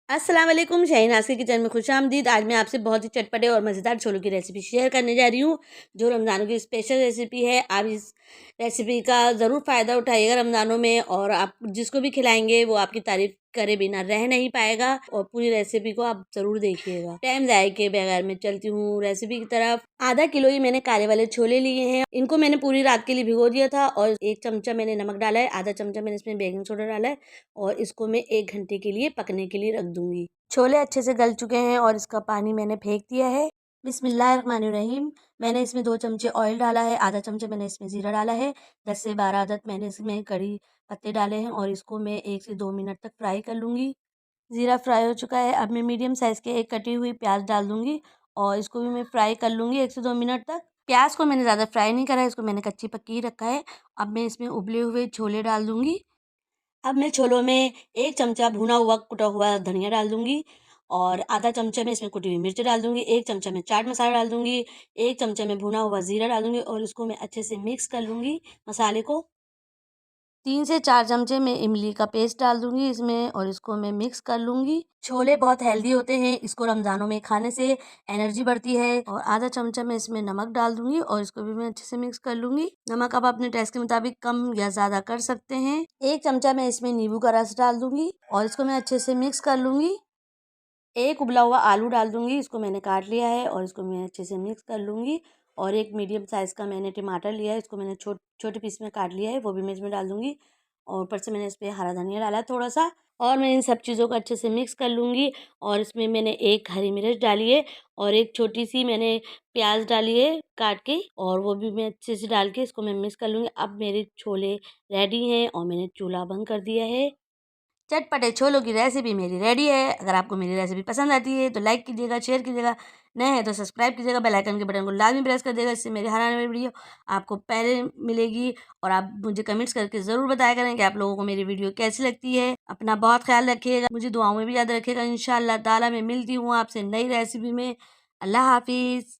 अस्सलाम वालेकुम, शहीनाज़ की किचन में खुशामदीद। आज मैं आपसे बहुत ही चटपटे और मज़ेदार छोलों की रेसिपी शेयर करने जा रही हूँ, जो रमज़ानों की स्पेशल रेसिपी है। आप इस रेसिपी का ज़रूर फ़ायदा उठाइएगा रमज़ानों में, और आप जिसको भी खिलाएँगे वो आपकी तारीफ़ करे बिना रह नहीं पाएगा, और पूरी रेसिपी को आप ज़रूर देखिएगा। टाइम ज़ाया किए बगैर मैं चलती हूँ रेसिपी की तरफ। आधा किलो ही मैंने काले वाले छोले लिए हैं। इनको मैंने पूरी रात के लिए भिगो दिया था, और 1 चमचा मैंने नमक डाला है, आधा चमचा मैंने इसमें बेकिंग सोडा डाला है, और इसको मैं 1 घंटे के लिए पकने के लिए रख दूँगी। छोले अच्छे से गल चुके हैं और इसका पानी मैंने फेंक दिया है। बिस्मिल्लाहिर्रहमानिर्रहीम। मैंने इसमें 2 चमचे ऑयल डाला है, आधा चमचा मैंने इसमें ज़ीरा डाला है, 10 से 12 अदद मैंने इसमें कड़ी पत्ते डाले हैं, और इसको मैं 1 से 2 मिनट तक फ्राई कर लूँगी। ज़ीरा फ्राई हो चुका है, अब मैं मीडियम साइज़ के एक कटी हुई प्याज़ डाल दूँगी, और इसको भी मैं फ्राई कर लूँगी 1 से 2 मिनट तक। प्याज़ को मैंने ज़्यादा फ्राई नहीं करा है, इसको मैंने कच्ची-पक्की ही रखा है। अब मैं इसमें उबले हुए छोले डाल दूँगी। अब मैं छोलों में 1 चमचा भुना हुआ कुटा हुआ धनिया डाल दूँगी, और आधा चमचा मैं इसमें कुटी हुई मिर्च डाल दूँगी, 1 चमचा मैं चाट मसाला डाल दूँगी, 1 चमचा मैं भुना हुआ ज़ीरा डाल दूँगी, और इसको मैं अच्छे से मिक्स कर लूँगी मसाले को। 3 से 4 चमचे मैं इमली का पेस्ट डाल दूँगी इसमें, और इसको मैं मिक्स कर लूँगी। छोले बहुत हेल्दी होते हैं, इसको रमज़ानों में खाने से एनर्जी बढ़ती है, और आधा चमचा मैं इसमें नमक डाल दूँगी, और इसको भी मैं अच्छे से मिक्स कर लूँगी। नमक आप अपने टेस्ट के मुताबिक कम या ज़्यादा कर सकते हैं। 1 चमचा मैं इसमें नींबू का रस डाल दूँगी, और इसको मैं अच्छे से मिक्स कर लूँगी। एक उबला हुआ आलू डाल दूँगी, इसको मैंने काट लिया है, और इसको मैं अच्छे से मिक्स कर लूँगी। और एक मीडियम साइज़ का मैंने टमाटर लिया है, इसको मैंने छोटे पीस में काट लिया है, वो भी मैं इसमें डाल दूँगी। और ऊपर से मैंने इस पे हरा धनिया डाला है थोड़ा-सा, और मैं इन सब चीज़ों को अच्छे से मिक्स कर लूँगी। और इसमें मैंने 1 हरी मिर्च डाली है, और एक छोटी-सी मैंने प्याज़ डाली है काट के, और वो भी मैं अच्छे से डाल के इसको मैं मिक्स कर लूँगी। अब मेरे छोले रेडी हैं, और मैंने चूल्हा बंद कर दिया है। चटपटे छोलों की रेसिपी मेरी रेडी है। अगर आपको मेरी रेसिपी पसंद आती है तो लाइक कीजिएगा, शेयर कीजिएगा, नए हैं तो सब्सक्राइब कीजिएगा, बेल आइकन के बटन को लाजमी प्रेस कर देगा, इससे मेरी हर आने वाली वीडियो आपको पहले मिलेगी। और आप मुझे कमेंट्स करके ज़रूर बताया करें कि आप लोगों को मेरी वीडियो कैसी लगती है। अपना बहुत ख्याल रखिएगा, मुझे दुआओं में भी याद रखिएगा। इंशाअल्लाह ताला मैं मिलती हूँ आपसे नई रेसिपी में। अल्लाह हाफिज़।